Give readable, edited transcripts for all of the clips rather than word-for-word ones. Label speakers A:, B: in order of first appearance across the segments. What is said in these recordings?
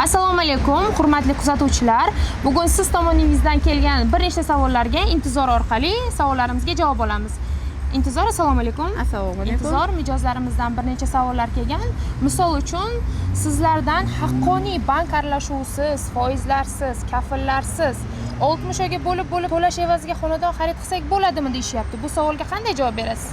A: Assalomu alaykum, hurmatli kuzatuvchilar. Bugun siz tomoningizdan kelgan bir nechta savollarga Intizor orqali savollarimizga javob olamiz. Intizor, assalomu alaykum.
B: Assalomu alaykum.
A: Intizor, mijozlarimizdan bir necha savollar kelgan. Misol uchun, sizlardan haqqoniy bank aralashuvisiz, foizlarsiz, kafillarsiz 60 oyga bo'lib to'lash evaziga xonadon xarid qilsak bo'ladimi deyishyapti. Bu savolga qanday javob berasiz?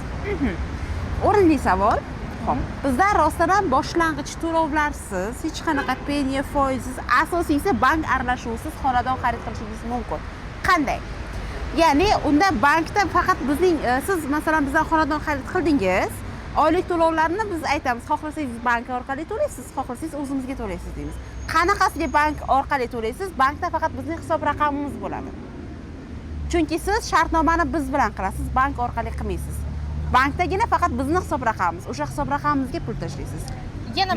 B: O'rinli savol. Xo'p, bizda rostdan ham boshlang'ich to'lovlarsiz, hech qanaqa penya foizsiz, asosiysi bank aralashuvisiz xonadon xarid qilishingiz mumkin. Qanday? Ya'ni unda bankdan faqat bizning siz masalan bizdan xonadon xarid qildingiz, oylik to'lovlarni biz aytamiz, xohlasangiz bank orqali to'laysiz, xohlasangiz o'zimizga to'laysiz deymiz. Qanaqasiga bank orqali to'laysiz? Bankda faqat bizning hisob raqamimiz bo'ladi. Chunki siz shartnomani biz bilan qilasiz, bank orqali qilmaysiz. Bankdagina faqat bizning hisob raqamimiz, o'sha hisob raqamimizga pul tashlaysiz.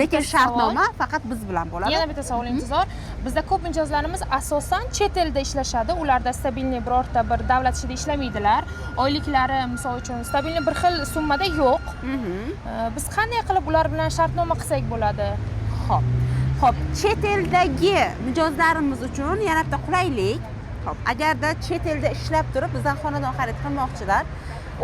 B: Lekin shartnoma faqat biz bilan bo'ladi.
A: Yana bitta savol Intizor. Bizda ko'p mijozlarimiz asosan chet elda ishlashadi. Ularda stabilniy birorta bir davlat ishida ishlamaydilar. Oyliklari misol uchun stabilniy bir xil summada yo'q. Biz qanday qilib ular bilan shartnoma qilsak bo'ladi?
B: Xo'p, chet eldagi mijozlarimiz uchun yana bitta qulaylik. Xo'p, agarda chet elda ishlab turib bizdan xonadon xarid qilmoqchilar,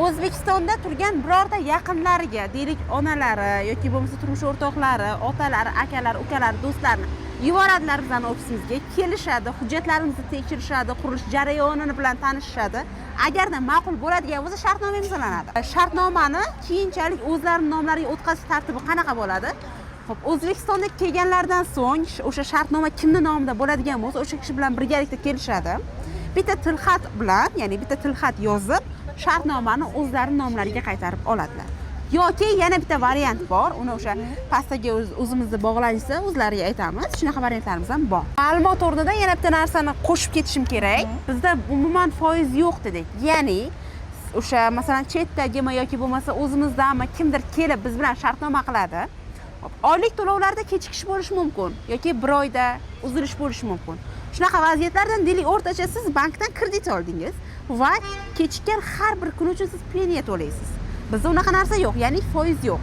B: O'zbekistonda turgan birorta yaqinlariga, deylik onalari yoki bo'lmasa turmush o'rtoqlari, otalari, akalari, ukalari, do'stlarini yuboradilar bizning ofisimizga, kelishadi, hujjatlarimizni tekshirishadi, qurilish jarayoni bilan tanishishadi. Agarda ma'qul bo'ladigan bo'lsa, shartnoma imzolanadi. Shartnomani keyinchalik o'zlarining nomlariga o'tkazish tartibi qanaqa bo'ladi? Xo'p, O'zbekistonga kelganlardan so'ng o'sha shartnoma kimning nomida bo'ladigan bo'lsa, o'sha kishi bilan birgalikda kelishadi. Bitta tilxat bilan, ya'ni bitta tilxat yozib, shartnomani o'zlarining nomlariga qaytarib oladilar. Yoki yana bitta variant bor, uni o'sha pastdagi o'zimizni bog'lanishsa, o'zlariga aytamiz. Shunaqa variantlarimiz ham bor. Ma'lumot o'rnida yana bitta narsani qo'shib ketishim kerak. Bizda umuman foiz yo'q dedik. Ya'ni o'sha masalan chetdagimi yoki bo'lmasa o'zimizdanmi kimdir kelib biz bilan shartnoma qiladi. Oylik to'lovlarda kechikish bo'lishi mumkin yoki bir oyda uzilish bo'lishi mumkin. Shunaqa vaziyatlardan deylik o'rtacha siz bankdan kredit oldingiz va kechikkan har bir kun uchun siz penya to'laysiz. Bizda unaqa narsa yo'q, ya'ni foiz yo'q.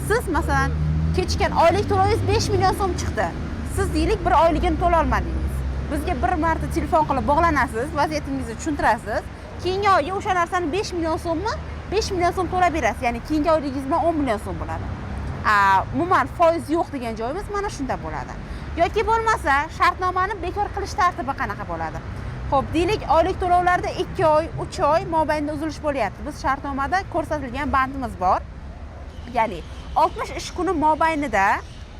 B: Siz masalan kechikkan oylik to'lovingiz 5 million so'm chiqdi. Siz deylik bir oyligini to'la olmadingiz. Bizga bir marta telefon qilib bog'lanasiz, vaziyatingizni tushuntirasiz. Keyingi oyga o'sha narsani 5 million so'mmi? 5 million so'm to'lab berasiz. Ya'ni keyingi oyligingiz bilan 10 million so'm bo'ladi. Umuman foiz yo'q degan joyimiz mana shunda bo'ladi. Yoki bo'lmasa, shartnomani bekor qilish tartibi qanaqa bo'ladi? Xo'p, deylik oylik to'lovlarda 2 oy, 3 oy mobaynida uzilish bo'lyapti. Biz shartnomada ko'rsatilgan bandimiz bor. Ya'ni 60 ish kuni mobaynida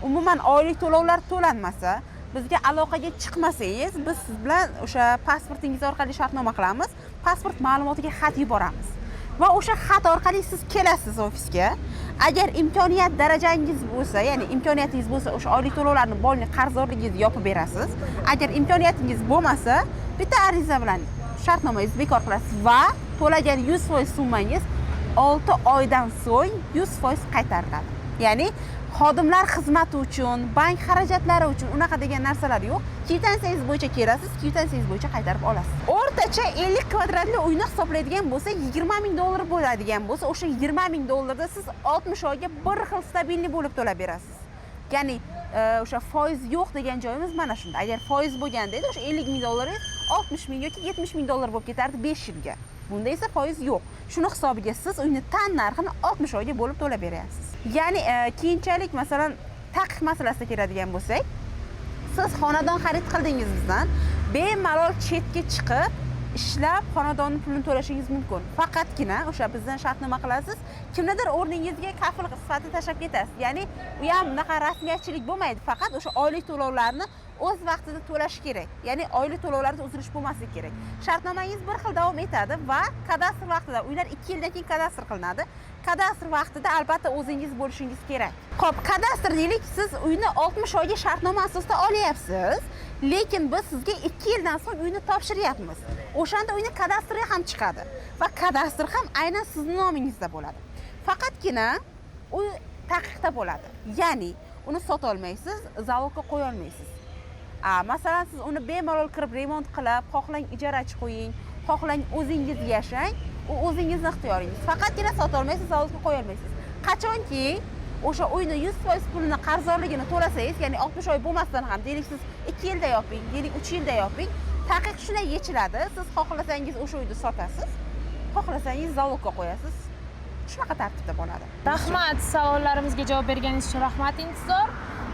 B: umuman oylik to'lovlar to'lanmasa, bizga aloqaga chiqmasangiz, biz siz bilan o'sha pasportingiz orqali shartnoma qilamiz, pasport ma'lumotiga xat yuboramiz. Va o'sha xat orqali siz kelasiz ofisga. Agar imkoniyat darajangiz bo'lsa, ya'ni imkoniyatingiz bo'lsa, o'sha oylik to'lovlarni boylik qarzdorligingizni yopib berasiz. Agar imkoniyatingiz bo'lmasa, bitta ariza bilan shartnomangizni bekor qilasiz va to'lagan 100% summangiz 6 oydan so'ng 100% qaytariladi. Ya'ni xodimlar xizmati uchun, bank xarajatlari uchun unaqa degan narsalar yo'q. Kvitansiyangiz bo'yicha kelasiz, kvitansiyangiz bo'yicha qaytarib olasiz. O'rtacha 50 kvadratli uyni hisoblaydigan bo'lsa, 20 ming dollar bo'ladigan bo'lsa, o'sha 20 ming dollarda siz 60 oyga bir xil stabilniy bo'lib to'lab berasiz. Ya'ni o'sha foiz yo'q degan joyimiz mana shunda. Agar foiz bo'lganda edi, o'sha 50 ming dollaringiz 60 ming yoki 70 ming dollar bo'lib ketardi 5 yilga. Bunda esa foiz yo'q. Shuni hisobiga siz uyni tan narxini 60 oyga bo'lib to'lab berasiz. Ya'ni keyinchalik masalan taqiq masalasiga keladigan bo'lsak, siz xonadon xarid qildingiz bizdan, bemalol chetga chiqib ishlab xonadonning pulini to'lashingiz mumkin. Faqatgina o'sha bizdan shartnoma qilasiz, kimnidir o'rningizga kafil sifatida tashlab ketasiz. Ya'ni u ham bunaqa rasmiyatchilik bo'lmaydi, faqat o'sha oylik to'lovlarni o'z vaqtida to'lash kerak. Ya'ni oylik to'lovlarda uzilish bo'lmasligi kerak. Shartnomangiz bir xil davom etadi va kadastr vaqtida, uylar 2 yildan keyin kadastr qilinadi. Kadastr vaqtida albatta o'zingiz bo'lishingiz kerak. Xo'p, kadastr deylik, siz uyni 60 oyga shartnoma asosida olyapsiz, lekin biz sizga 2 yildan so'ng uyni topshiryapmiz. O'shanda uyni kadastri ham chiqadi va kadastr ham aynan sizning nomingizda bo'ladi. Faqatgina uy taqiqda bo'ladi. Ya'ni uni sota olmaysiz, zalogga qo'ya olmaysiz. Masalan, siz uni bemalol kirib remont qilib, xohlang ijarachi qo'ying, xohlang o'zingiz yashang, u o'zingizning ixtiyoringiz. Faqatgina sota olmaysiz, zalogga qo'ya olmaysiz. Qachonki o'sha uyni 100% pulini qarzdorligini to'lasangiz, ya'ni 60 oy bo'lmasdan ham, deylik siz 2 yilda yoping, deylik 3 yilda yoping, taqiq shunday yechiladi. Siz xohlasangiz o'sha uyni sotasiz, xohlasangiz zalogga qo'yasiz. Shunaqa tartibda bo'ladi.
A: Rahmat, savollarimizga javob berganingiz uchun rahmat, intizor.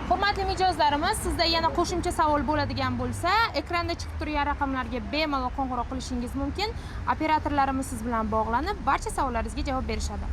A: Hurmatli mijozlarimiz, sizda yana qo'shimcha savol bo'ladigan bo'lsa, ekranda chiqib turgan raqamlarga bemalol qo'ng'iroq qilishingiz mumkin. Operatorlarimiz siz bilan bog'lanib, barcha savollaringizga javob berishadi.